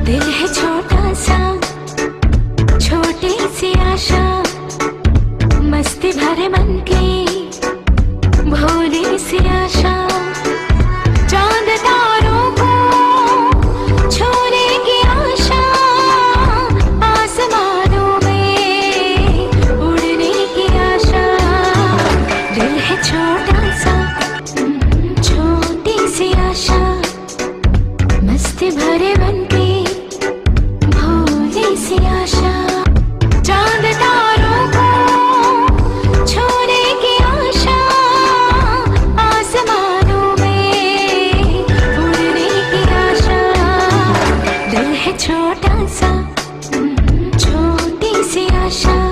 दिल है छोटा सा, छोटी सी आशा, मस्ती भरे मन की भोली सी आशा। चांद तारों को छूने की आशा, आसमानों में उड़ने की आशा। दिल है छोटा सा, छोटी सी आशा, मस्ती भरे मन की भोली सी आशा। चांद तारों को छूने की आशा, आसमानों में उड़ने की आशा। दिल है छोटा सा, छोटी सी आशा।